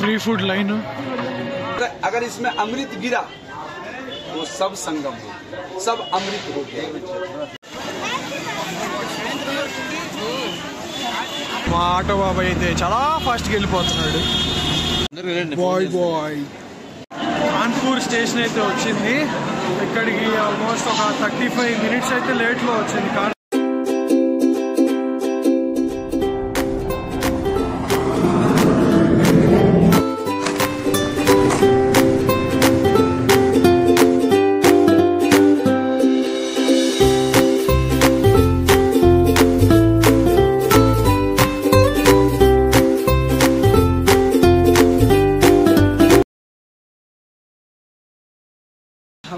Free food line. अगर इसमें अमृत गिरा तो सब संगम हो, सब अमृत हो गया। మా ఆటో బాబాయ్ అయితే చాలా ఫాస్ట్గా వెళ్ళిపోతున్నాడు. Bye bye. కాన్పూర్ స్టేషన్ అయితే వచ్చింది. ఇక్కడికి ఆల్మోస్ట్ ఒక 35 minutes అయితే లేట్లో వచ్చింది.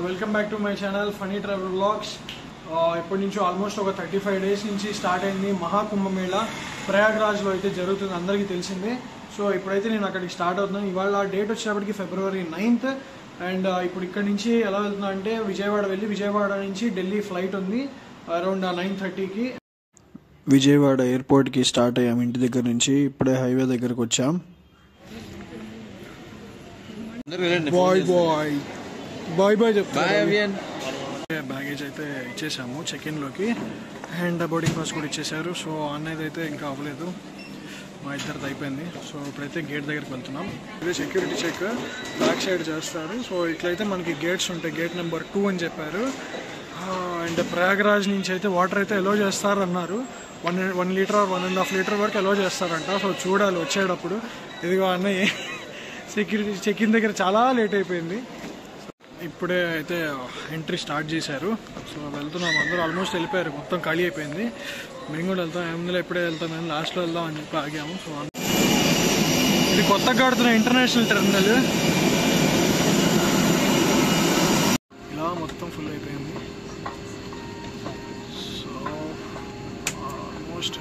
Welcome back to my channel funny travel vlogs. ఇప్పటి నుంచి ఆల్మోస్ట్ ఒక 35 days నుంచి స్టార్ట్ అయింది మహాకుంభమేళా. ప్రయాగ్రాజ్లో అయితే జరుగుతుంది, అందరికీ తెలిసిందే. సో ఇప్పుడైతే నేను అక్కడికి స్టార్ట్ అవుతున్నాను. ఇవాళ డేట్ వచ్చేటప్పటికి February 9th. అండ్ ఇప్పుడు ఇక్కడ నుంచి ఎలా వెళ్తున్నా అంటే విజయవాడ వెళ్ళి విజయవాడ నుంచి ఢిల్లీ ఫ్లైట్ ఉంది అరౌండ్ 9:30కి. విజయవాడ ఎయిర్పోర్ట్కి స్టార్ట్ అయ్యాము ఇంటి దగ్గర నుంచి. ఇప్పుడే హైవే దగ్గరకు వచ్చాం. బాయ్ బాయ్ బాయ్ బాయ్ చెప్తాను. బ్యాగేజ్ అయితే ఇచ్చేసాము చెక్-ఇన్లోకి. అండ్ బోర్డింగ్ పాస్ కూడా ఇచ్చేసారు. సో అన్నది అయితే ఇంకా అవ్వలేదు, మా ఇద్దరిది అయిపోయింది. సో ఇప్పుడైతే గేట్ దగ్గరికి వెళ్తున్నాం. ఇదే సెక్యూరిటీ చెక్ బ్యాక్ సైడ్ చేస్తారు. సో ఇట్లయితే మనకి గేట్స్ ఉంటాయి. గేట్ నెంబర్ 2 అని చెప్పారు. అండ్ ప్రయాగ్రాజ్ నుంచి అయితే వాటర్ అయితే అలో చేస్తారన్నారు. 1 లీటర్ 1.5 లీటర్ వరకు అలో చేస్తారంట. సో చూడాలి వచ్చేటప్పుడు. ఇదిగో అన్నయ్య సెక్యూరిటీ చెక్-ఇన్ దగ్గర చాలా లేట్ అయిపోయింది. ఇప్పుడే అయితే ఎంట్రీ స్టార్ట్ చేశారు. సో వెళ్తున్నాం, అందరూ ఆల్మోస్ట్ వెళ్ళిపోయారు, మొత్తం ఖాళీ అయిపోయింది. మేము కూడా వెళ్తాం, ఏముందో ఇప్పుడే వెళ్తాం, మేము లాస్ట్లో వెళ్దాం అని చెప్పి ఆగాము. సో ఇది కొత్తగా కడుతున్న ఇంటర్నేషనల్ టెర్మినల్. ఇలా మొత్తం ఫుల్ అయిపోయింది. సో ఆల్మోస్ట్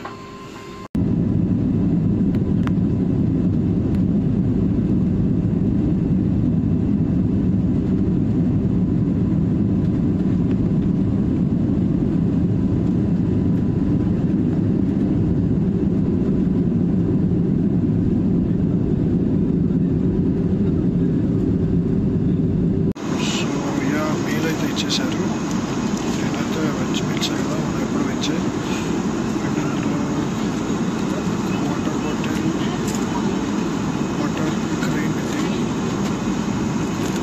ఇచ్చేసారు. నేనైతే వెజ్ మీల్స్ కదా, మనం ఎప్పుడు veg. Water bottle, water cream,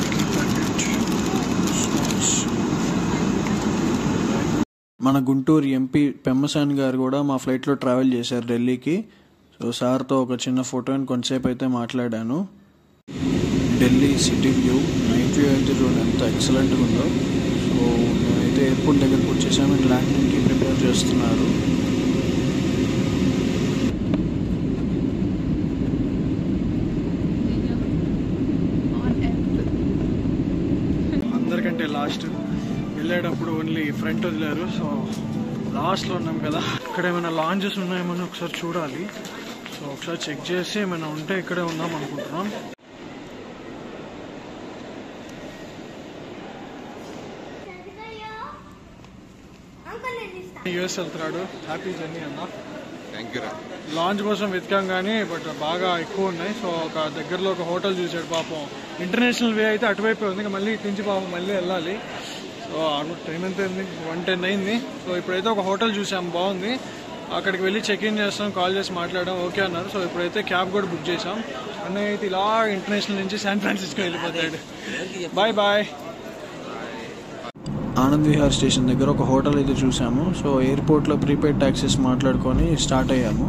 ఇది ప్యాకెట్, సాస్. మన గుంటూరు ఎంపీ పెమ్మసాని గారు కూడా మా ఫ్లైట్లో ట్రావెల్ చేశారు ఢిల్లీకి. సో సార్తో ఒక చిన్న ఫోటో కొంతసేపు అయితే మాట్లాడాను. Delhi city view, night view అయితే చూడండి ఎంత ఎక్సలెంట్గా ఉందో. సో మేమైతే ఎయిర్పోర్ట్ దగ్గరకు వచ్చేసాము. ల్యాండింగ్కి ప్రిపేర్ చేస్తున్నారు. అందరికంటే లాస్ట్ వెళ్ళేటప్పుడు ఓన్లీ ఫ్రంట్ వదిలేరు. సో లాస్ట్లో ఉన్నాం కదా, ఇక్కడ ఏమైనా లాంజెస్ ఉన్నాయేమో ఒకసారి చూడాలి. సో ఒకసారి చెక్ చేసి ఏమైనా ఉంటే ఇక్కడే ఉన్నాం అనుకుంటున్నాం. యూఎస్ వెళ్తున్నాడు. హ్యాపీ జర్నీ అన్న. Thank you. లాంచ్ కోసం వెతికాం కానీ బట్ బాగా ఎక్కువ ఉన్నాయి. సో ఒక దగ్గరలో ఒక హోటల్ చూసాడు పాపం. ఇంటర్నేషనల్ వే అయితే అటువైపు ఉంది, ఇంకా మళ్ళీ ఇటు నుంచి పాపం మళ్ళీ వెళ్ళాలి. సో టైం ఎంత అయింది, 1:10 అయింది. సో ఇప్పుడైతే ఒక హోటల్ చూసాం, బాగుంది. అక్కడికి వెళ్ళి చెక్-ఇన్ చేస్తాం, కాల్ చేసి మాట్లాడాం, ఓకే అన్నారు. సో ఇప్పుడైతే క్యాబ్ కూడా బుక్ చేసాం. అన్నయ్య అయితే ఇలా ఇంటర్నేషనల్ నుంచి శాన్ ఫ్రాన్సిస్కో వెళ్ళిపోతాడు. Bye bye. Anand Vihar station దగ్గర ఒక హోటల్ అయితే చూసాము. సో ఎయిర్పోర్ట్లో ప్రీపెయిడ్ ట్యాక్సీస్ మాట్లాడుకొని స్టార్ట్ అయ్యాము.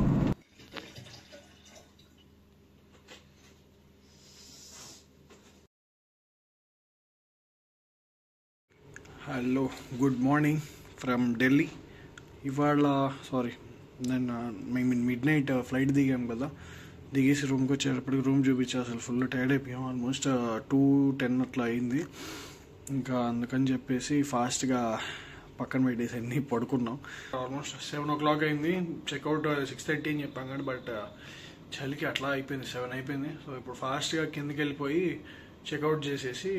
Hello, good morning from Delhi. ఇవాళ మేము మిడ్-నైట్ ఫ్లైట్ దిగాం కదా, దిగేసి రూమ్కి వచ్చేటప్పటికి రూమ్ చూపించి అసలు ఫుల్ టైర్డ్ అయిపోయాం. ఆల్మోస్ట్ 2:10 అట్లా అయింది. ఇంకా అందుకని చెప్పేసి ఫాస్ట్గా పక్కన పెట్టేసి అన్నీ పడుకున్నాం. ఆల్మోస్ట్ 7 o'clock అయింది. చెక్అవుట్ 6:30 అని చెప్పాం కానీ బట్ చలికి అట్లా అయిపోయింది, 7 అయిపోయింది. సో ఇప్పుడు ఫాస్ట్గా కిందకి వెళ్ళిపోయి చెక్అవుట్ చేసేసి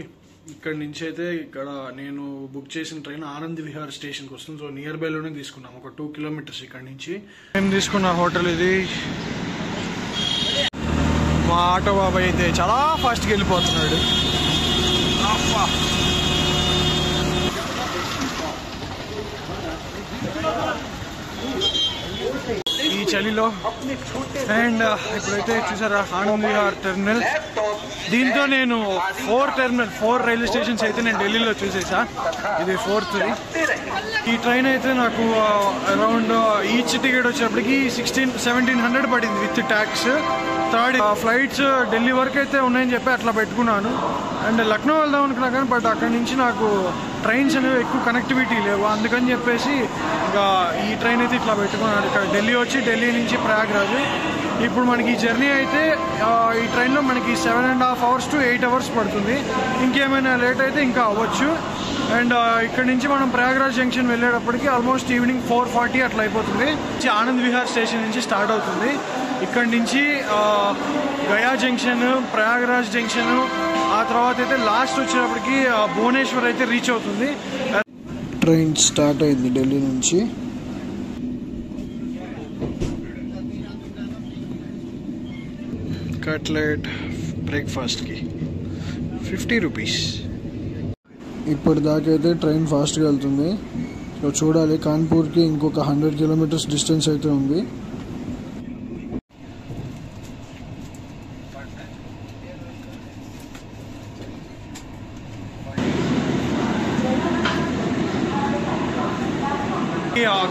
ఇక్కడ నుంచి అయితే ఇక్కడ నేను బుక్ చేసిన ట్రైన్ ఆనంద్ విహార్ స్టేషన్కి వస్తుంది. సో నియర్ బైలోనే తీసుకున్నాం, ఒక 2 kilometers ఇక్కడ నుంచి. మేము తీసుకున్న హోటల్ ఇది మా ఆటో బాబాయ్ అయితే చాలా ఫాస్ట్గా వెళ్ళిపోతున్నాడు. ఈ చలిలో. అండ్ ఇప్పుడైతే చూసారా ఆనంద్ విహార్ టెర్మినల్. దీంతో నేను 4 రైల్వే స్టేషన్స్ అయితే నేను ఢిల్లీలో చూసేసా. ఇది 4th. ఈ ట్రైన్ అయితే నాకు అరౌండ్ ఈచ్ టికెట్ వచ్చేప్పటికి 1700 పడింది with tax. 3rd flights Delhi వరకు అయితే ఉన్నాయని చెప్పి అట్లా పెట్టుకున్నాను. అండ్ లక్నో వెళ్దాం అనుకున్నా కానీ బట్ అక్కడి నుంచి నాకు ట్రైన్స్ అనేవి ఎక్కువ కనెక్టివిటీ లేవు. అందుకని చెప్పేసి ఇంకా ఈ ట్రైన్ అయితే ఇట్లా పెట్టుకున్నాను. ఇక్కడ ఢిల్లీ వచ్చి ఢిల్లీ నుంచి ప్రయాగ్రాజ్. ఇప్పుడు మనకి ఈ జర్నీ అయితే ఈ ట్రైన్లో మనకి 7.5 hours to 8 hours పడుతుంది. ఇంకేమైనా లేట్ అయితే ఇంకా అవ్వచ్చు. అండ్ ఇక్కడ నుంచి మనం ప్రయాగ్రాజ్ జంక్షన్ వెళ్ళేటప్పటికి ఆల్మోస్ట్ ఈవినింగ్ 4:40 అట్లా అయిపోతుంది. ఆనంద్ విహార్ స్టేషన్ నుంచి స్టార్ట్ అవుతుంది. ఇక్కడ నుంచి గయా జంక్షన్, ప్రయాగ్రాజ్ జంక్షన్, ఆ తర్వాత అయితే లాస్ట్ వచ్చేటప్పటికి భువనేశ్వర్ అయితే రీచ్ అవుతుంది. ట్రైన్ స్టార్ట్ అయింది ఢిల్లీ నుంచి. కట్లెట్ బ్రేక్ఫాస్ట్కి 50 రూపీస్. ఇప్పటిదాకా అయితే ట్రైన్ ఫాస్ట్గా వెళ్తుంది. సో చూడాలి, కాన్పూర్కి ఇంకొక 100 kilometers డిస్టెన్స్ అయితే ఉంది.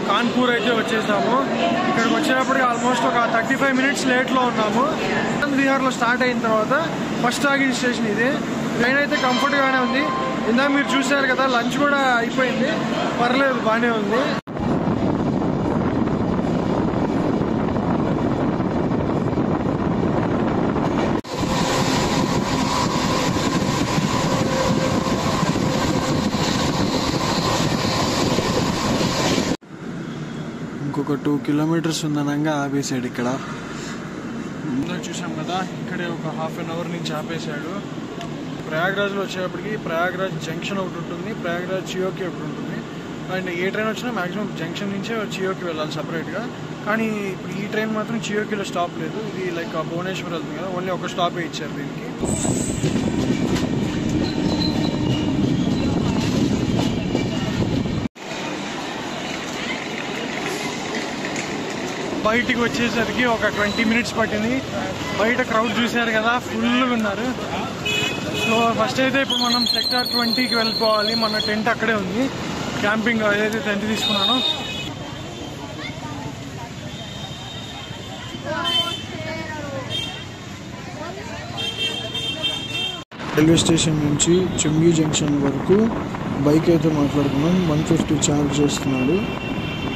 కాన్పూర్ అయితే వచ్చేసాము. ఇక్కడికి వచ్చేటప్పటికి ఆల్మోస్ట్ ఒక 35 minutes లేట్లో ఉన్నాము. ఆనంద్ విహార్లో స్టార్ట్ అయిన తర్వాత ఫస్ట్ ఆగిన స్టేషన్ ఇది. ట్రైన్ అయితే కంఫర్ట్గానే ఉంది. ఇందాక మీరు చూసారు కదా, లంచ్ కూడా అయిపోయింది, పర్లేదు, బాగానే ఉంది. ఇంకొక 2 kilometers ఉందనంగా ఆపేసాడు. ఇక్కడ చూసాం కదా, ఇక్కడే ఒక 1/2 hour నుంచి ఆపేశాడు. ప్రయాగ్రాజ్లో వచ్చేటప్పటికి ప్రయాగ్రాజ్ జంక్షన్ ఒకటి ఉంటుంది, ప్రయాగ్రాజ్ చియోకి ఒకటి ఉంటుంది. అండ్ ఏ ట్రైన్ వచ్చినా మ్యాక్సిమం జంక్షన్ నుంచే చియోకి వెళ్ళాలి సపరేట్గా. కానీ ఇప్పుడు ఈ ట్రైన్ మాత్రం చియోకిలో స్టాప్ లేదు. ఇది లైక్ భువనేశ్వర్ వెళ్తుంది కదా, ఓన్లీ ఒక స్టాపే ఇచ్చారు దీనికి. బయటికి వచ్చేసరికి ఒక 20 minutes పట్టింది. బయట క్రౌడ్ చూసారు కదా, ఫుల్గా ఉన్నారు. సో ఫస్ట్ అయితే ఇప్పుడు మనం సెక్టార్ 20కి వెళ్ళిపోవాలి. మన టెంట్ అక్కడే ఉంది, క్యాంపింగ్ ఏదైతే టెంట్ తీసుకున్నానో. రైల్వే స్టేషన్ నుంచి చెంగి జంక్షన్ వరకు బైక్ అయితే మాట్లాడుకున్నాం. 150 ఛార్జ్ చేస్తున్నాడు.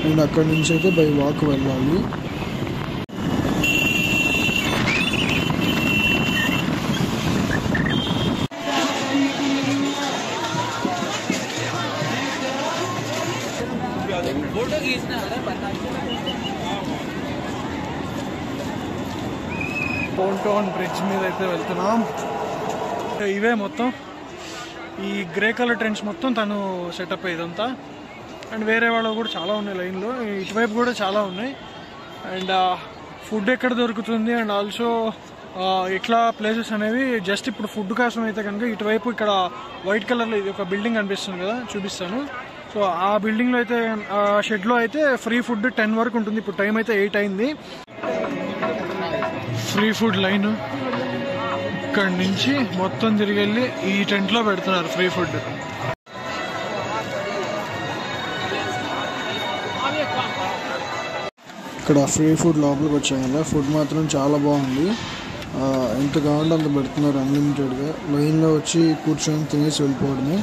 అండ్ అక్కడి నుంచి అయితే బై వాక్ వెళ్ళాలి. టోన్ బ్రిడ్జ్ మీద అయితే వెళ్తున్నాం. ఇవే మొత్తం ఈ గ్రే కలర్ ట్రెండ్స్ మొత్తం తను సెటప్ ఇదంతా. అండ్ వేరే వాళ్ళు కూడా చాలా ఉన్నాయి లైన్లో, ఇటువైపు కూడా చాలా ఉన్నాయి. అండ్ ఫుడ్ ఎక్కడ దొరుకుతుంది అండ్ ఆల్సో ఇట్లా ప్లేసెస్ అనేవి జస్ట్ ఇప్పుడు ఫుడ్ కోసం అయితే కనుక ఇటువైపు ఇక్కడ వైట్ కలర్లో ఇది ఒక బిల్డింగ్ కనిపిస్తుంది కదా, చూపిస్తాను. సో ఆ బిల్డింగ్లో అయితే ఆ షెడ్లో అయితే ఫ్రీ ఫుడ్ 10 వరకు ఉంటుంది. ఇప్పుడు టైం అయితే 8 అయింది. ఫ్రీ ఫుడ్ లైన్ ఇక్కడి నుంచి మొత్తం తిరిగి వెళ్ళి ఈ టెంట్లో పెడుతున్నారు ఫ్రీ ఫుడ్. ఇక్కడ ఫ్రీ ఫుడ్ లోపలికి వచ్చాం కదా, ఫుడ్ మాత్రం చాలా బాగుంది. ఎంత కావాలంటే అంత పెడుతున్నారు అన్లిమిటెడ్గా. లైన్లో వచ్చి కూర్చొని తినేసి వెళ్ళిపోవడమే.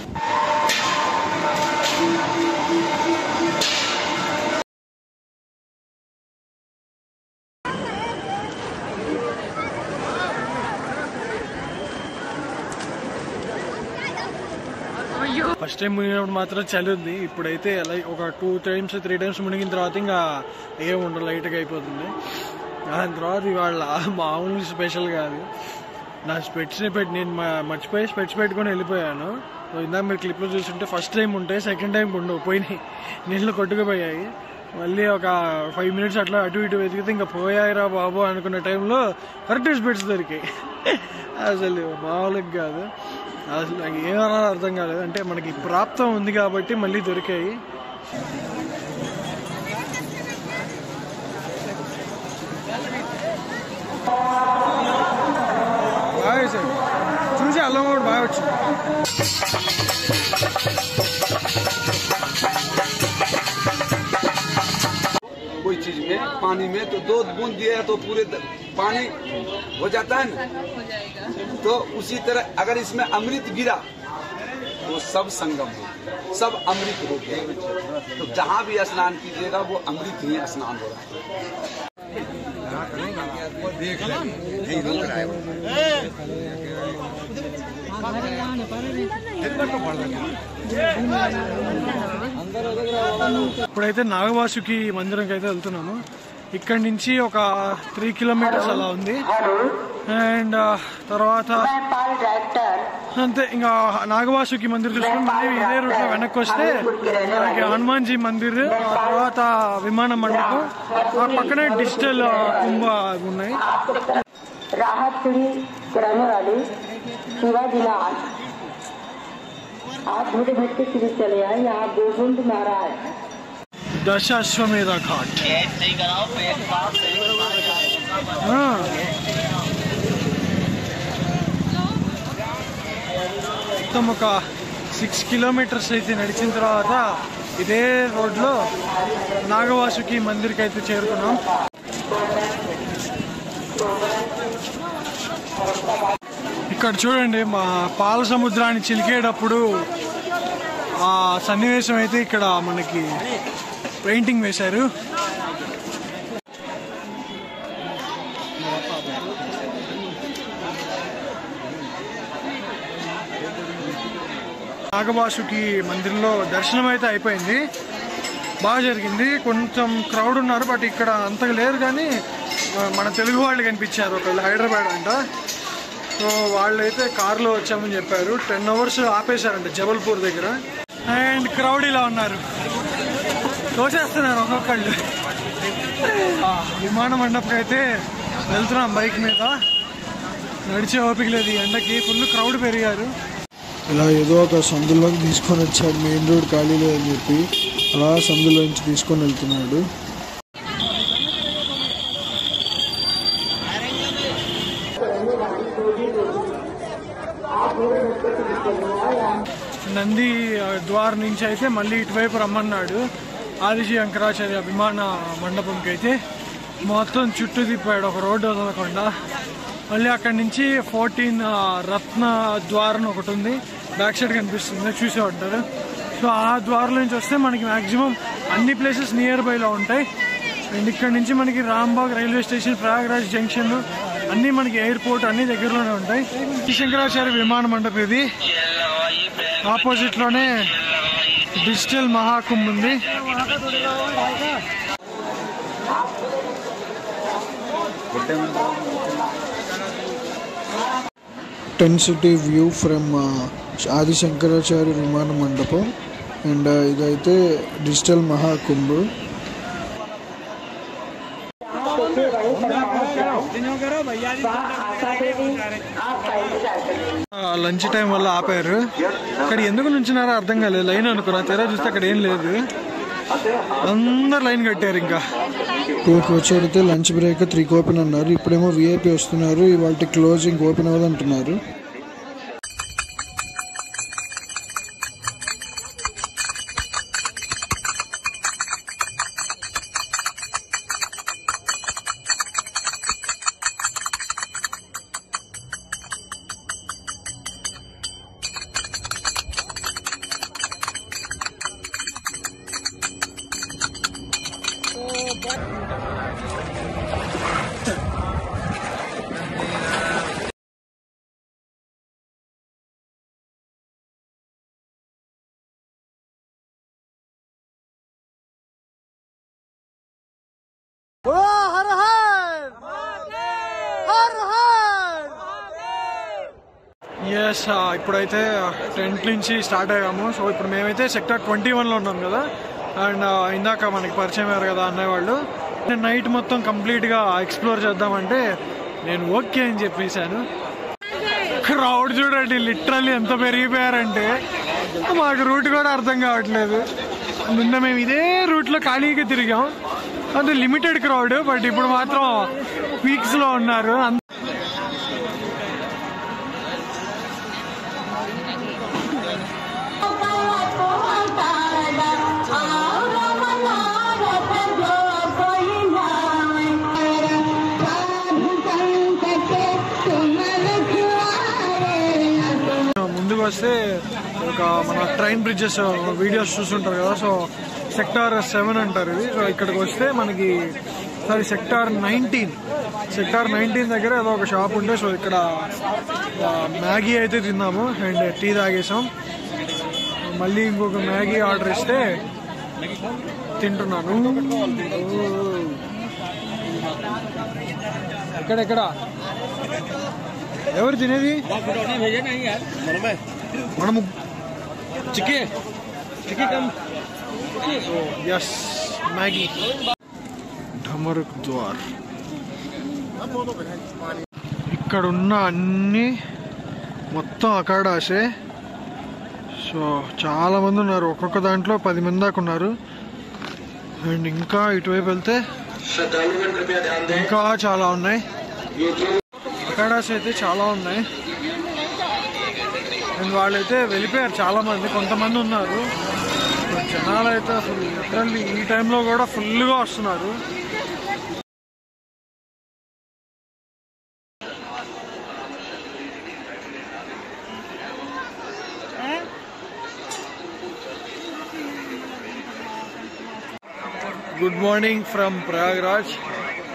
ఫస్ట్ టైం మునిగినప్పుడు మాత్రం చలి ఉంది. ఇప్పుడైతే ఒక 2 times 3 times మునిగిన తర్వాత ఇంకా ఏముండదు, లైట్గా అయిపోతుంది. దాని తర్వాత ఇవాళ మామూలు స్పెషల్ కాదు. నా స్పెట్స్ని నేను మర్చిపోయి స్పెట్స్ పెట్టుకొని వెళ్ళిపోయాను. ఇందాక మీరు క్లిప్లో చూస్తుంటే ఫస్ట్ టైం ఉంటాయి, సెకండ్ టైం ఉండవు, పోయినాయి, నీళ్ళు కొట్టుకుపోయాయి. మళ్ళీ ఒక 5 minutes అట్లా అటు ఇటు వెతికితే ఇంకా పోయాయిరా బాబు అనుకున్న టైంలో కరెక్ట్ బెడ్స్ దొరికాయి. అసలు మామూలుగా కాదు, అసలు నాకు ఏమన్నా అర్థం కాలేదు. అంటే మనకి ప్రాప్తం ఉంది కాబట్టి మళ్ళీ దొరికాయి. బాగా వేసాడు చూసి అల్లం కూడా బాగా వచ్చింది. कोई चीज में पानी में तो 2 बूंद दिया तो पूरे पानी हो जाता है ना, तो उसी तरह अगर इसमें अमृत गिरा तो सब संगम हो गया, सब अमृत हो गया। तो जहाँ भी स्नान कीजिएगा वो अमृत ही स्नान हो रहा है। ఇప్పుడైతే నాగవాసుకి మందిరంకి అయితే వెళ్తున్నాము. ఇక్కడ నుంచి ఒక 3 kilometers అలా ఉంది. అండ్ తర్వాత అంతే ఇంకా నాగవాసుకి మందిర్ చూసుకుని మళ్ళీ ఇదే రూట్ లో వెనక్కి వస్తే మనకి హనుమాన్జీ మందిర్, తర్వాత విమాన మండపం, ఆ పక్కనే డిజిటల్ కుంభ ఉన్నాయి. దశాశ్వమేధ ఘాట్ మొత్తం ఒక 6 kilometers అయితే నడిచిన తర్వాత ఇదే రోడ్లో నాగవాసుకి మందిర్కి అయితే చేరుకున్నాం. ఇక్కడ చూడండి మా పాల సముద్రాన్ని చిలికేటప్పుడు ఆ సన్నివేశం అయితే ఇక్కడ మనకి పెయింటింగ్ వేశారు. నాగవాసుకి మందిరంలో దర్శనం అయితే అయిపోయింది, బాగా జరిగింది. కొంచెం క్రౌడ్ ఉన్నారు, బట్ ఇక్కడ అంతగా లేరు. కానీ మన తెలుగు వాళ్ళు కనిపించారు, ఒకళ్ళు హైదరాబాద్ అంట. సో వాళ్ళైతే కారులో వచ్చామని చెప్పారు. 10 hours ఆపేశారంట జబల్పూర్ దగ్గర. అండ్ క్రౌడ్ ఇలా ఉన్నారు, తోచేస్తున్నారు ఒక్కొక్కళ్ళు. విమాన మండపం అయితే వెళ్తున్నాం బైక్ మీద, నడిచే ఓపిక లేదు ఈ ఎండకి, ఫుల్ క్రౌడ్ పెరిగారు. ఇలా ఏదో ఒక సందులోకి తీసుకొని వచ్చాడు, మెయిన్ రోడ్ ఖాళీ లేదని చెప్పి అలా సందులో నుంచి తీసుకొని వెళ్తున్నాడు. నంది ద్వార్ నుంచి అయితే మళ్ళీ ఇటువైపు రమ్మన్నాడు. ఆది శంకరాచార్య విమాన మండపంకి అయితే మొత్తం చుట్టూ తిప్పాడు, ఒక రోడ్డు వదలకుండా. మళ్ళీ అక్కడి నుంచి 14 రత్న ద్వారం ఒకటి ఉంది, బ్యాక్ సైడ్ కనిపిస్తుంది, చూసే ఉంటారు. సో ఆ ద్వారం నుంచి వస్తే మనకి మాక్సిమం అన్ని ప్లేసెస్ నియర్ బైలో ఉంటాయి. అండ్ ఇక్కడ నుంచి మనకి Romberg railway station, Prayagraj junction అన్నీ మనకి ఎయిర్పోర్ట్ అన్ని దగ్గరలోనే ఉంటాయి. శంకరాచార్య విమాన మండపం ఇది. ఆపోజిట్ లోనే డిజిటల్ మహాకుంభ్ ఉంది. టెన్ సిటీ వ్యూ ఫ్రమ్ ఆది శంకరాచార్య విమాన మండపం. అండ్ ఇదైతే డిజిటల్ మహాకుంభ్. లంచ్ టైం వల్ల ఆపారు. అక్కడ ఎందుకు నుంచున్నారో అర్థం కాలేదు, లైన్ అనుకున్నా, తెరా చూస్తే అక్కడ ఏం లేదు, అందరు లైన్ కట్టారు. ఇంకా టూకి వచ్చేటైతే లంచ్ బ్రేక్ 3 ఓపెన్ అన్నారు. ఇప్పుడేమో విఐపి వస్తున్నారు, ఇవాళ క్లోజింగ్ ఓపెన్ అవ్వదంటున్నారు. ఇప్పుడైతే టెంట్ నుంచి స్టార్ట్ అయ్యాము. సో ఇప్పుడు మేమైతే సెక్టర్ 21లో ఉన్నాం కదా. అండ్ ఇందాక మనకి పరిచయం అయ్యారు కదా అన్నయ్య వాళ్ళు. నేను నైట్ మొత్తం కంప్లీట్గా ఎక్స్ప్లోర్ చేద్దామంటే నేను ఓకే అని చెప్పేశాను. క్రౌడ్ చూడండి, లిటరల్లీ ఎంత పెరిగిపోయారంటే మాకు రూట్ కూడా అర్థం కావట్లేదు. నిన్న మేము ఇదే రూట్లో ఖాళీగా తిరిగాం, అంటే లిమిటెడ్ క్రౌడ్, బట్ ఇప్పుడు మాత్రం పీక్స్లో ఉన్నారు. ముందుకు వస్తే ఒక మన ట్రైన్ బ్రిడ్జెస్ వీడియోస్ చూస్తుంటారు కదా, సో సెక్టార్ 7 అంటారు ఇది. సో ఇక్కడికి వస్తే మనకి సెక్టార్ 19 దగ్గర ఏదో ఒక షాప్ ఉంటే, సో ఇక్కడ మ్యాగీ అయితే తిన్నాము అండ్ టీ తాగేసాం. మళ్ళీ ఇంకొక మ్యాగీ ఆర్డర్ ఇస్తే తింటున్నాను. ఎక్కడెక్కడ ఎవరు తినేది? మనము ఎస్ మ్యాగీ. ఢమరుక్ ద్వార్. ఇక్కడ ఉన్న అన్ని మొత్తం అఖాడాసే. సో చాలా మంది ఉన్నారు, ఒక్కొక్క దాంట్లో 10 మంది దాకా ఉన్నారు. అండ్ ఇంకా ఇటువైపు వెళ్తే ఇంకా చాలా ఉన్నాయి. అఖాడాస్ అయితే చాలా ఉన్నాయి. అండ్ వాళ్ళైతే వెళ్ళిపోయారు చాలా మంది, కొంతమంది ఉన్నారు. జనాలు అయితే అసలు లిటరల్లీ ఈ టైంలో కూడా ఫుల్గా వస్తున్నారు. Good morning from Prayagraj.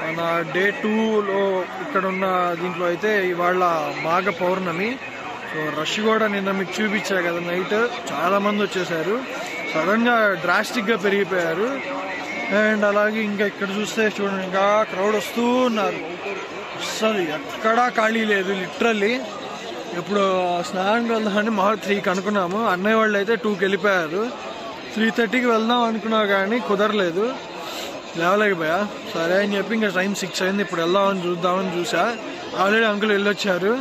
మన డే 2లో ఇక్కడ ఉన్న దీంట్లో అయితే ఇవాళ మాఘ పౌర్ణమి. సో రష్ కూడా నిన్న మీకు చూపించా కదా, నైట్ చాలా మంది వచ్చేసారు. సడన్గా డ్రాస్టిక్గా పెరిగిపోయారు. అండ్ అలాగే ఇంకా ఇక్కడ చూస్తే చూడండి, ఇంకా క్రౌడ్ వస్తూ ఉన్నారు. అసలు ఎక్కడా ఖాళీ లేదు లిటరల్లీ. ఇప్పుడు స్నానానికి వెళ్దామని మా 3కి అనుకున్నాము, అన్నయ్య వాళ్ళు అయితే 2కి వెళ్ళిపోయారు. 3:30కి వెళ్దాం అనుకున్నా కానీ కుదరలేదు, లేవలేకపోయా. సరే అని చెప్పి ఇంకా టైం 6 అయింది, ఇప్పుడు వెళ్దామని చూద్దామని చూసా. ఆల్రెడీ అంకుల్ వెళ్ళొచ్చారు.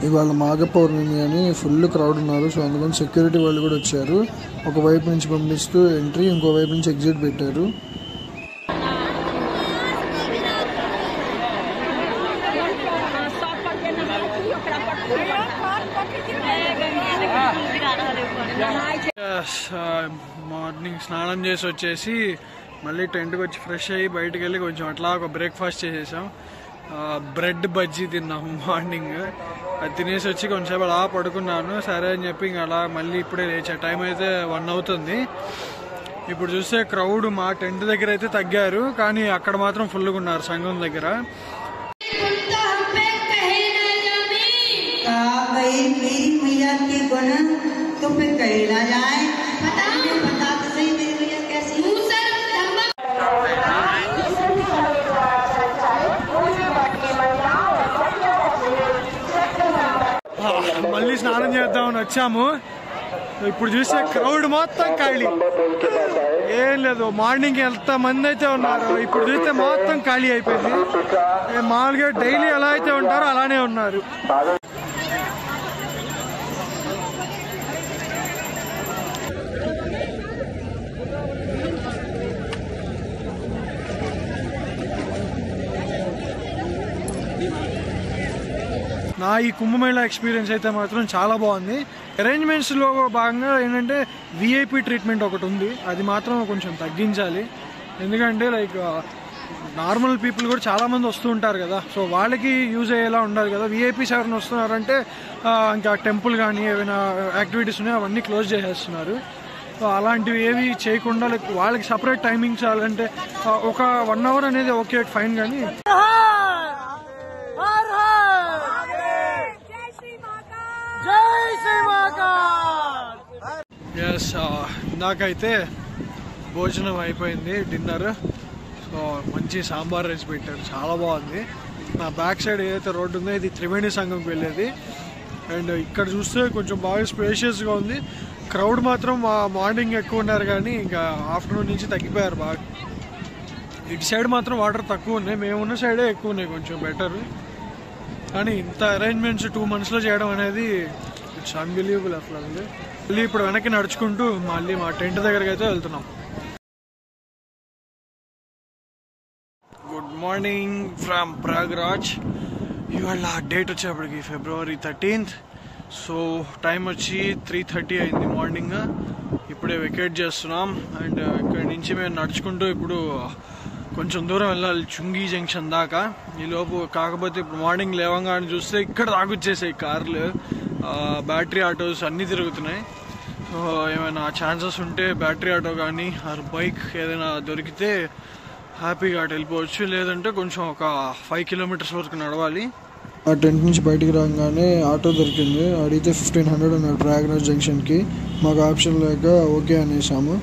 ఇవాళ మాఘ పౌర్ణమి అని ఫుల్ క్రౌడ్ ఉన్నారు. సో అందుకని సెక్యూరిటీ వాళ్ళు కూడా వచ్చారు. ఒకవైపు నుంచి పంపిస్తూ ఎంట్రీ, ఇంకో వైపు నుంచి ఎగ్జిట్ పెట్టారు. మార్నింగ్ స్నానం చేసి వచ్చేసి మళ్ళీ టెంట్కి వచ్చి ఫ్రెష్ అయ్యి బయటకు వెళ్ళి కొంచెం అట్లా ఒక బ్రేక్ఫాస్ట్ చేసేసాం. బ్రెడ్ బజ్జీ తిన్నాము మార్నింగ్. అది తినేసి వచ్చి కొంచెంసేపు అలా పడుకున్నాను. సరే అని చెప్పి ఇంకా అలా మళ్ళీ ఇప్పుడే లేచా. టైం అయితే 1 అవుతుంది. ఇప్పుడు చూస్తే క్రౌడ్ మా టెంట్ దగ్గర అయితే తగ్గారు, కానీ అక్కడ మాత్రం ఫుల్గా ఉన్నారు సంగం దగ్గర. మళ్ళీ స్నానం చేద్దామని వచ్చాము. ఇప్పుడు చూస్తే క్రౌడ్ మొత్తం ఖాళీ, ఏం లేదు. మార్నింగ్ ఎంత మంది అయితే ఉన్నారు, ఇప్పుడు చూస్తే మొత్తం ఖాళీ అయిపోయింది. మామూలుగా డైలీ ఎలా అయితే ఉంటారో అలానే ఉన్నారు. నా ఈ కుంభమేళా ఎక్స్పీరియన్స్ అయితే మాత్రం చాలా బాగుంది. అరేంజ్మెంట్స్లో భాగంగా ఏంటంటే విఐపి ట్రీట్మెంట్ ఒకటి ఉంది, అది మాత్రం కొంచెం తగ్గించాలి. ఎందుకంటే లైక్ నార్మల్ పీపుల్ కూడా చాలా మంది వస్తూ ఉంటారు కదా, సో వాళ్ళకి యూజ్ అయ్యేలా ఉండాలి కదా. విఐపీస్ ఎవరైనా వస్తున్నారంటే ఇంకా టెంపుల్ కానీ ఏమైనా యాక్టివిటీస్ ఉన్నాయో అవన్నీ క్లోజ్ చేసేస్తున్నారు. సో అలాంటివి ఏవి చేయకుండా వాళ్ళకి సపరేట్ టైమింగ్స్ అంటే ఒక 1 hour అనేది ఓకే ఫైన్, కానీ ఎస్ నాకైతే భోజనం అయిపోయింది, డిన్నర్. సో మంచి సాంబార్ రైస్ పెట్టారు, చాలా బాగుంది. నా బ్యాక్ సైడ్ ఏదైతే రోడ్డు ఉందో ఇది త్రివేణి సంఘంకి వెళ్ళేది. అండ్ ఇక్కడ చూస్తే కొంచెం బాగా స్పేషియస్గా ఉంది. క్రౌడ్ మాత్రం మార్నింగ్ ఎక్కువ ఉన్నారు, కానీ ఇంకా ఆఫ్టర్నూన్ నుంచి తగ్గిపోయారు బాగా. ఇటు సైడ్ మాత్రం వాటర్ తక్కువ ఉన్నాయి, మేము ఉన్న సైడే ఎక్కువ ఉన్నాయి, కొంచెం బెటర్. కానీ ఇంత అరేంజ్మెంట్స్ 2 monthsలో చేయడం అనేది ఇట్స్ అన్బిలీవబుల్ అసలు. మళ్ళీ ఇప్పుడు వెనక్కి నడుచుకుంటూ మళ్ళీ మా టెంట్ దగ్గరికి అయితే వెళ్తున్నాం. Good morning from Prayagraj. ఇవాళ డేట్ వచ్చేప్పటికి February 13th. సో టైం వచ్చి 3:30 అయింది మార్నింగ్. ఇప్పుడే వెకేట్ చేస్తున్నాం. అండ్ ఇక్కడి నుంచి మేము నడుచుకుంటూ ఇప్పుడు కొంచెం దూరం వెళ్ళాలి, చుంగి జంక్షన్ దాకా. ఈలోపు కాకపోతే ఇప్పుడు మార్నింగ్ లేవంగానే చూస్తే ఇక్కడ దాకొచ్చేసాయి కార్లు, బ్యాటరీ ఆటోస్ అన్నీ తిరుగుతున్నాయి. సో ఏమైనా ఛాన్సెస్ ఉంటే బ్యాటరీ ఆటో కానీ ఆర్ బైక్ ఏదైనా దొరికితే హ్యాపీగా అటు వెళ్ళిపోవచ్చు. లేదంటే కొంచెం ఒక 5 kilometers వరకు నడవాలి. ఆ టెంట్ నుంచి బయటికి రాగానే ఆటో దొరికింది, అడిగితే 1500 అన్నాడు ప్రయాగ్రాజ్ జంక్షన్కి. మాకు ఆప్షన్ లేక ఓకే అనేసాము.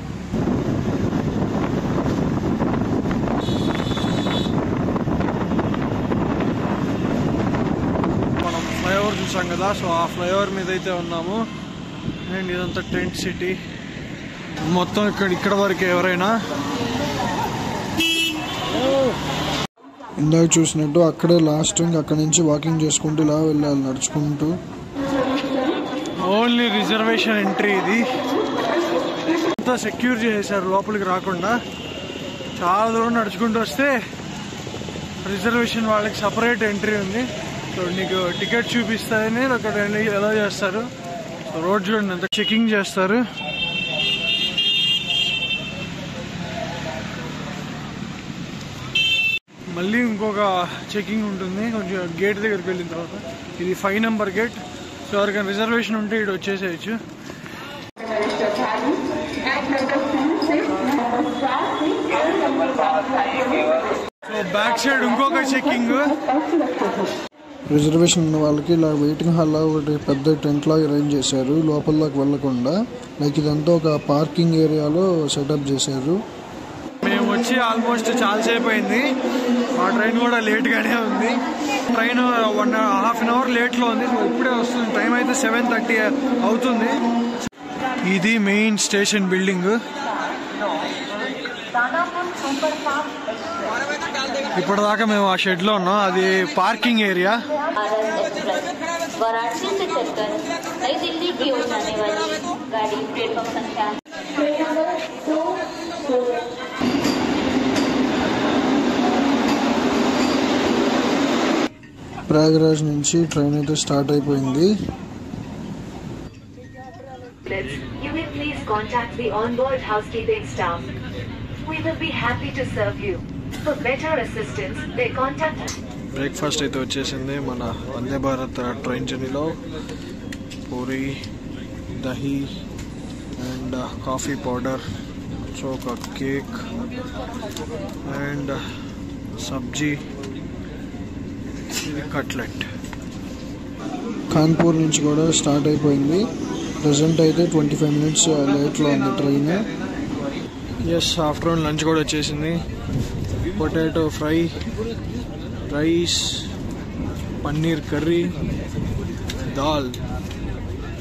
మనం ఫ్లైఓవర్ చూసాం కదా, సో ఆ ఫ్లైఓవర్ మీద అయితే ఉన్నాము. అండ్ ఇదంతా టెంట్ సిటీ మొత్తం. ఇక్కడ వరకు ఎవరైనా ఇందాక చూసినట్టు అక్కడే లాస్ట్, అక్కడ నుంచి వాకింగ్ చేసుకుంటూ ఇలా వెళ్ళాలి నడుచుకుంటూ. ఓన్లీ రిజర్వేషన్ ఎంట్రీ ఇది. అంతా సెక్యూర్ చేశారు లోపలికి రాకుండా. చాలా దూరం నడుచుకుంటూ వస్తే రిజర్వేషన్ వాళ్ళకి సపరేట్ ఎంట్రీ ఉంది. సో నీకు టికెట్ చూపిస్తాయని అక్కడ ఎలా చేస్తారు. సో రోడ్ చూడండి అంత చెకింగ్ చేస్తారు. మళ్ళీ ఇంకొక చెకింగ్ ఉంటుంది కొంచెం గేట్ దగ్గరికి వెళ్ళిన తర్వాత. ఇది 5 number గేట్. సో ఎవరికైనా రిజర్వేషన్ ఉంటే ఇటు వచ్చేసేయచ్చు. సో బ్యాక్ సైడ్ ఇంకొక చెకింగ్. రిజర్వేషన్ ఉన్న వాళ్ళకి ఇలా వెయిటింగ్ హాల్ లా ఒకటి పెద్ద టెంట్ లాగా అరేంజ్ చేశారు, లోపలలోకి వెళ్లకుండా. లైక్ ఇదంతా ఒక పార్కింగ్ ఏరియాలో సెటప్ చేశారు. మేము వచ్చి ఆల్మోస్ట్ చాలాసేపు అయింది. మా ట్రైన్ కూడా లేట్గానే ఉంది. ట్రైన్ 1.5 hour లేట్లో ఉంది. సో ఇప్పుడే వస్తుంది. టైం అయితే 7:30 అవుతుంది. ఇది మెయిన్ స్టేషన్ బిల్డింగ్. ఇప్పటిదాకా మేము ఆ షెడ్లో ఉన్నాం, అది పార్కింగ్ ఏరియా. ప్రయాగ్రాజ్ నుంచి ట్రైన్ అయితే స్టార్ట్ అయిపోయింది. You may please contact the onboard housekeeping staff. We will be happy to serve you. For better assistance, they contact us. Breakfast అయితే వచ్చేసింది మన వందే భారత్ ట్రైన్ జర్నీలో. Puri, dahi and coffee powder, so ఒక cake and సబ్జీ, ఇది cutlet. Kanpur నుంచి కూడా start అయిపోయింది. Present అయితే 25 minutes లేట్లో ఉంది ట్రైన్. ఎస్, ఆఫ్టర్నూన్ లంచ్ కూడా వచ్చేసింది. Potato fry, rice, paneer curry, dal,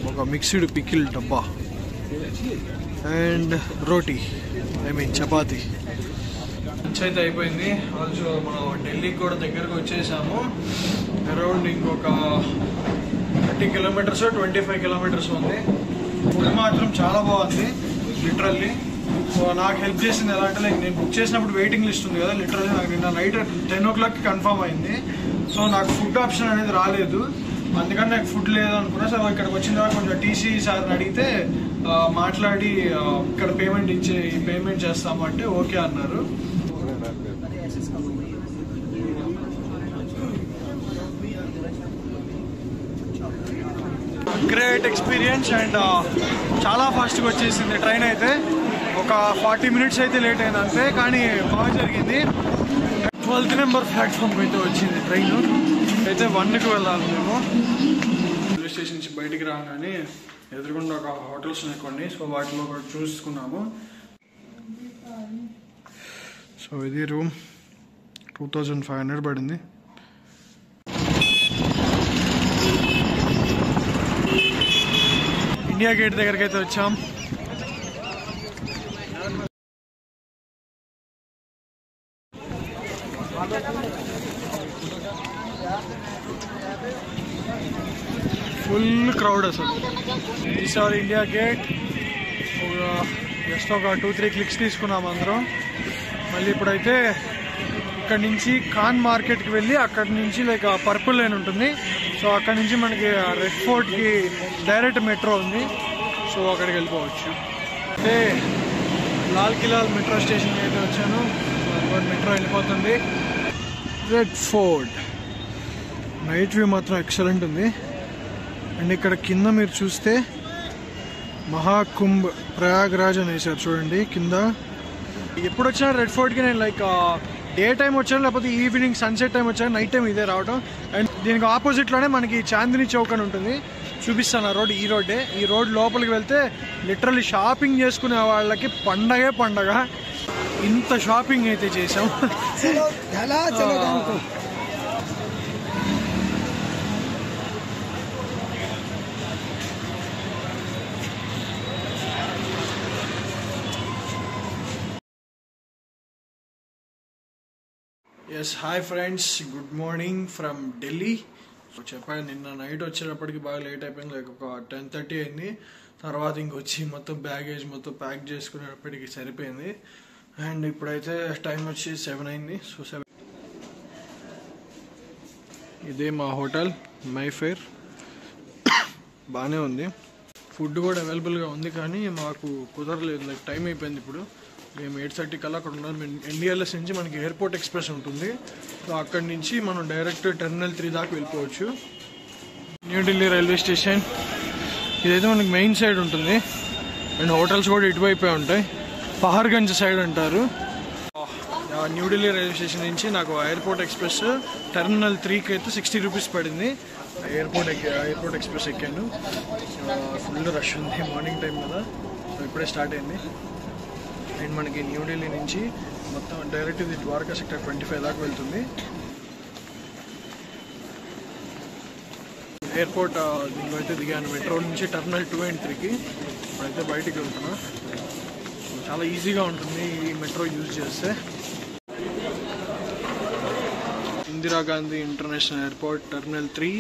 ఒక మిక్స్డ్ పికిల్ డబ్బా అండ్ రోటీ, చపాతీ. లంచ్ అయితే అయిపోయింది. ఆల్సో మనం ఢిల్లీకి కూడా దగ్గరకు వచ్చేసాము. అరౌండ్ ఇంకొక 30 kilometers 25 kilometers ఉంది. ఫుడ్ మాత్రం చాలా బాగుంది లిటరల్లీ. సో నాకు హెల్ప్ చేసింది ఎలా అంటే, లైక్ నేను బుక్ చేసినప్పుడు వెయిటింగ్ లిస్ట్ ఉంది కదా, లిటరల్లీ నాకు నిన్న నైట్ 10 o'clock కన్ఫర్మ్ అయింది. సో నాకు ఫుడ్ ఆప్షన్ అనేది రాలేదు, అందుకని నాకు ఫుడ్ లేదు అనుకున్నా. సో ఇక్కడికి వచ్చిన తర్వాత కొంచెం టీసీ సార్ని అడిగితే మాట్లాడి ఇక్కడ పేమెంట్ చేస్తామంటే ఓకే అన్నారు. గ్రేట్ ఎక్స్పీరియన్స్ అండ్ చాలా ఫాస్ట్గా వచ్చేసింది ట్రైన్ అయితే. ఒక 40 minutes అయితే లేట్ అయింది అంతే, కానీ బాగా జరిగింది. 12th నెంబర్ ప్లాట్ఫామ్కి అయితే వచ్చింది ట్రైన్. అయితే 1కి వెళ్ళాలి మేము. రైల్వే స్టేషన్ నుంచి బయటికి రాగానే ఎదురుగుండా ఒక హోటల్స్ ఉన్నాయి కొన్ని, సో వాటిలో ఒకటి చూసుకున్నాము. సో ఇది రూమ్ 2500 పడింది. ఇండియా గేట్ దగ్గరికి అయితే వచ్చాం. ఫుల్ క్రౌడ్ అసలు. ఈసారి ఇండియా గేట్ జస్ట్ ఒక 2-3 క్లిక్స్ తీసుకున్నాం అందరం. మళ్ళీ ఇప్పుడైతే ఇక్కడ నుంచి ఖాన్ మార్కెట్కి వెళ్ళి అక్కడి నుంచి లైక్ పర్పుల్ లైన్ ఉంటుంది, సో అక్కడి నుంచి మనకి రెడ్ ఫోర్ట్కి డైరెక్ట్ మెట్రో ఉంది, సో అక్కడికి వెళ్ళిపోవచ్చు. అంటే లాల్ కిలా మెట్రో స్టేషన్కి అయితే వచ్చాను. మెట్రో వెళ్ళిపోతుంది. రెడ్ ఫోర్ట్ నైట్ వ్యూ మాత్రం ఎక్సలెంట్ ఉంది. అండ్ ఇక్కడ కింద మీరు చూస్తే మహాకుంభ్ ప్రయాగ్రాజ్ అని వేసారు చూడండి కింద. ఎప్పుడు వచ్చినా రెడ్ ఫోర్ట్కి నేను లైక్ డే టైం వచ్చాను, లేకపోతే ఈవినింగ్ సన్సెట్ టైం వచ్చాను, నైట్ టైం ఇదే రావడం. అండ్ దీనికి ఆపోజిట్లోనే మనకి చాందిని చౌక్ అని ఉంటుంది, చూపిస్తాను ఆ రోడ్. ఈ రోడ్డే. ఈ రోడ్ లోపలికి వెళ్తే లిటరల్లీ షాపింగ్ చేసుకునే వాళ్ళకి పండగే పండగ. ఇంత షాపింగ్ అయితే చేసాం. Yes, hi friends, good morning from Delhi. So చెప్పాను నిన్న నైట్ వచ్చేటప్పటికి బాగా లేట్ అయిపోయింది, లైక్ ఒక 10:30 అయింది. తర్వాత ఇంకొచ్చి మొత్తం బ్యాగేజ్ మొత్తం ప్యాక్ చేసుకునేటప్పటికి సరిపోయింది. అండ్ ఇప్పుడైతే టైం వచ్చి 7 అయింది. సో 7 ఇదే మా హోటల్ మైఫేర్. బాగానే ఉంది, ఫుడ్ కూడా అవైలబుల్గా ఉంది, కానీ మాకు కుదరలేదు, లైక్ టైం అయిపోయింది. ఇప్పుడు మేము 8:30 కల్లా అక్కడ ఉన్నాం. ఎన్డిఎల్ఎస్ నుంచి మనకి ఎయిర్పోర్ట్ ఎక్స్ప్రెస్ ఉంటుంది, సో అక్కడి నుంచి మనం డైరెక్ట్ టెర్మినల్ 3 దాకా వెళ్ళిపోవచ్చు. న్యూఢిల్లీ రైల్వే స్టేషన్ ఇదైతే మనకి మెయిన్ సైడ్ ఉంటుంది. అండ్ హోటల్స్ కూడా ఇటువైపే ఉంటాయి. పహర్గంజ్ సైడ్ అంటారు. న్యూఢిల్లీ రైల్వే స్టేషన్ నుంచి నాకు ఎయిర్పోర్ట్ ఎక్స్ప్రెస్ టెర్మినల్ 3కి అయితే 60 రూపీస్ పడింది. ఎయిర్పోర్ట్ ఎక్స్ప్రెస్ ఎక్కాను. ఫుల్ రష్ ఉంది, మార్నింగ్ టైం కదా, సో ఇప్పుడే స్టార్ట్ అయింది. అండ్ మనకి న్యూఢిల్లీ నుంచి మొత్తం డైరెక్ట్ ఇది ద్వారకా సెక్టర్ 25 దాకా వెళ్తుంది. ఎయిర్పోర్ట్ దీనిలో అయితే దిగాను. మెట్రో నుంచి టెర్మినల్ 2 and 3కి ఇప్పుడైతే బయటికి వెళ్తున్నా. చాలా ఈజీగా ఉంటుంది ఈ మెట్రో యూజ్ చేస్తే. Indira Gandhi international airport terminal 3.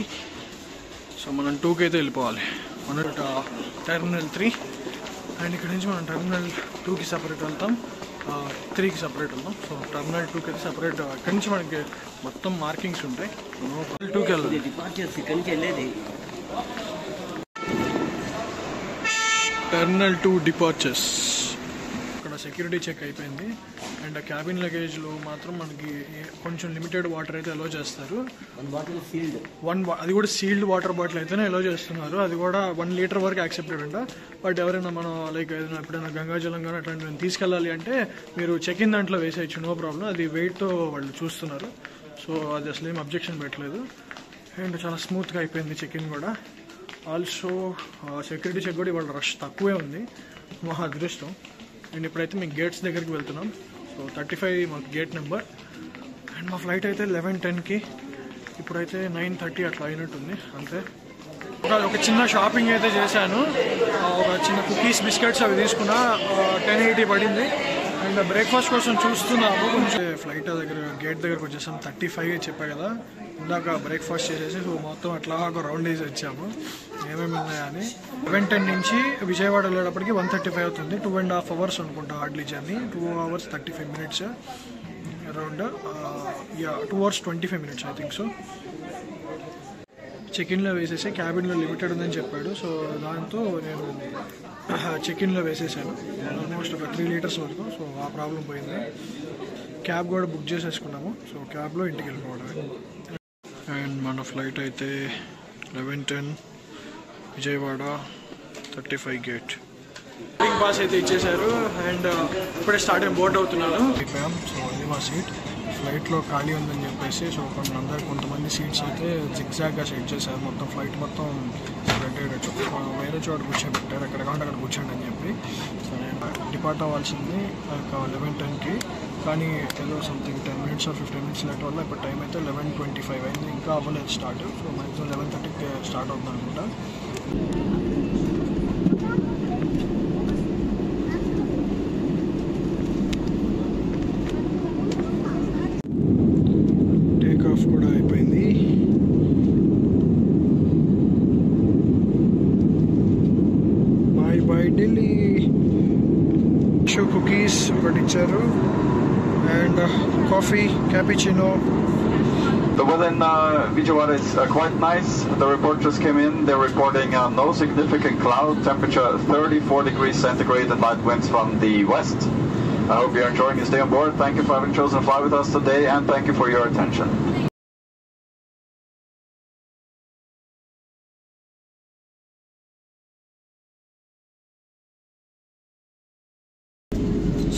So మనం 2కి అయితే వెళ్ళిపోవాలి. మన టెర్మినల్ 3. అండ్ ఇక్కడ నుంచి మనం టెర్మినల్ 2కి సపరేట్ వెళ్తాం, 3కి సపరేట్ వెళ్తాం. సో టెర్మినల్ 2కి అయితే సపరేట్. అక్కడి నుంచి మనకి మొత్తం మార్కింగ్స్ ఉంటాయి. 2కి వెళ్ళాలి. Terminal 2 departures. ఇక్కడ సెక్యూరిటీ చెక్ అయిపోయింది. అండ్ క్యాబిన్ లగేజ్లో మాత్రం మనకి కొంచెం లిమిటెడ్ వాటర్ అయితే అలో చేస్తారు. అది కూడా సీల్డ్ వాటర్ బాటిల్ అయితేనే అలో చేస్తున్నారు. అది కూడా 1 లీటర్ వరకు యాక్సెప్టెడ్ అంట. బట్ ఎవరైనా మనం లైక్ ఏదైనా ఎప్పుడైనా గంగాజలం కానీ అట్లాంటివి తీసుకెళ్ళాలి అంటే మీరు చెక్ ఇన్ దాంట్లో వేసేయచ్చు, నో ప్రాబ్లం. అది వెయిట్తో వాళ్ళు చూస్తున్నారు, సో అది అసలు ఏం అబ్జెక్షన్ పెట్టలేదు. అండ్ చాలా స్మూత్గా అయిపోయింది చెక్ ఇన్ కూడా. ఆల్సో సెక్యూరిటీ చెక్ కూడా ఇవాళ రష్ తక్కువే ఉంది, మా అదృష్టం. అండ్ ఇప్పుడైతే మేము గేట్స్ దగ్గరికి వెళ్తున్నాం. సో 35 మాకు గేట్ నెంబర్. అండ్ మా ఫ్లైట్ అయితే 11:10కి. ఇప్పుడైతే 9:30 అట్లా అయినట్టుంది అంతే. ఒక చిన్న షాపింగ్ అయితే చేశాను. ఒక చిన్న కుకీస్, బిస్కెట్స్ అవి తీసుకున్నా. 1080 పడింది. అండ్ బ్రేక్ఫాస్ట్ కోసం చూస్తున్నాము. కొంచెం ఫ్లైట్ దగ్గర గేట్ దగ్గరకు వచ్చేసాం. 35 చెప్పా కదా ఇందాక. బ్రేక్ఫాస్ట్ చేసేసి మొత్తం అట్లా ఒక రౌండ్ వేసి వచ్చాము ఏమేమి ఉన్నాయని. 11:10 నుంచి విజయవాడ వెళ్ళేటప్పటికి 1:35 అవుతుంది. 2.5 hours అనుకుంటా hardly journey. 2 hours 35 minutes around. 2 hours 25 minutes I think. So check ఇన్లో వేసేసి క్యాబిన్లో లిమిటెడ్ ఉందని చెప్పాడు. సో దాంతో నేను చెక్ ఇన్లో వేసేసాను ఆల్మోస్ట్ ఒక 3 liters వరకు. సో ఆ ప్రాబ్లం పోయింది. క్యాబ్ కూడా బుక్ చేసేసుకున్నాము. సో క్యాబ్లో ఇంటికి వెళ్ళిపోవడమే. అండ్ మన ఫ్లైట్ అయితే 11:10 విజయవాడ 35 గేట్. బోర్డింగ్ పాస్ అయితే ఇచ్చేసారు అండ్ ఇప్పుడే స్టార్ట్ అయిన బోర్డ్ అవుతున్నాను. సో ఇది మా సీట్. ఫ్లైట్లో ఖాళీ ఉందని చెప్పేసి సో కొంతమంది సీట్స్ అయితే జిగ్జాగ్గా సెట్ చేశారు. మొత్తం ఫ్లైట్ మొత్తం స్ప్రెడ్ అయ్యేటట్టు వేరే చోట కూర్చోబెట్టారు. ఎక్కడ కావాలంటే అక్కడ కూర్చోండి అని చెప్పి. సో నేను డిపార్ట్ అవ్వాల్సింది 11:10కి, కానీ ఏదో something 10 minutes or 15 minutes late వల్ల ఇప్పుడు టైం అయితే 11:25 అయింది. ఇంకా అవ్వలేదు స్టార్ట్. సో మ్యాక్సిమం 11:30కి స్టార్ట్ అవుతుంది అనుకుంటా. టేక్ ఆఫ్ కూడా అయిపోయింది. Bye bye Delhi. So cookies ఒకటి ఇచ్చారు and coffee cappuccino. The weather in Vijayawada is quite nice. The report just came in. They're reporting no significant cloud, temperature 34 degrees centigrade and light winds from the west. I hope you're enjoying your stay on board. Thank you for having chosen to fly with us today and thank you for your attention.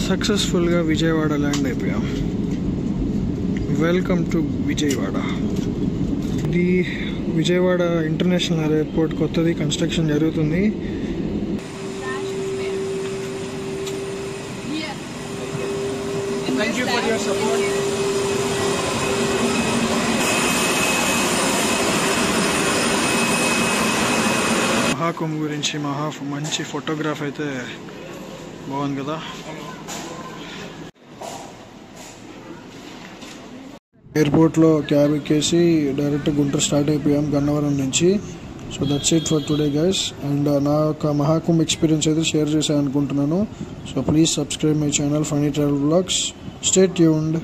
సక్సెస్ఫుల్గా Vijayawada land అయిపోయాం. Welcome to Vijayawada. ఇది Vijayawada international airport కొత్తది construction జరుగుతుంది. Thank you for your support. Mahakumbh గురించి మంచి photograph అయితే బాగుంది కదా. ఎయిర్పోర్ట్లో క్యాబ్ ఎక్కేసి డైరెక్ట్ గుంటూరు స్టార్ట్ అయిపోయాం గన్నవరం నుంచి. So that's it for today guys. And నా యొక్క మహాకుంభ్ ఎక్స్పీరియన్స్ అయితే షేర్ చేశాను అనుకుంటున్నాను. So please subscribe my channel funny travel vlogs. Stay tuned.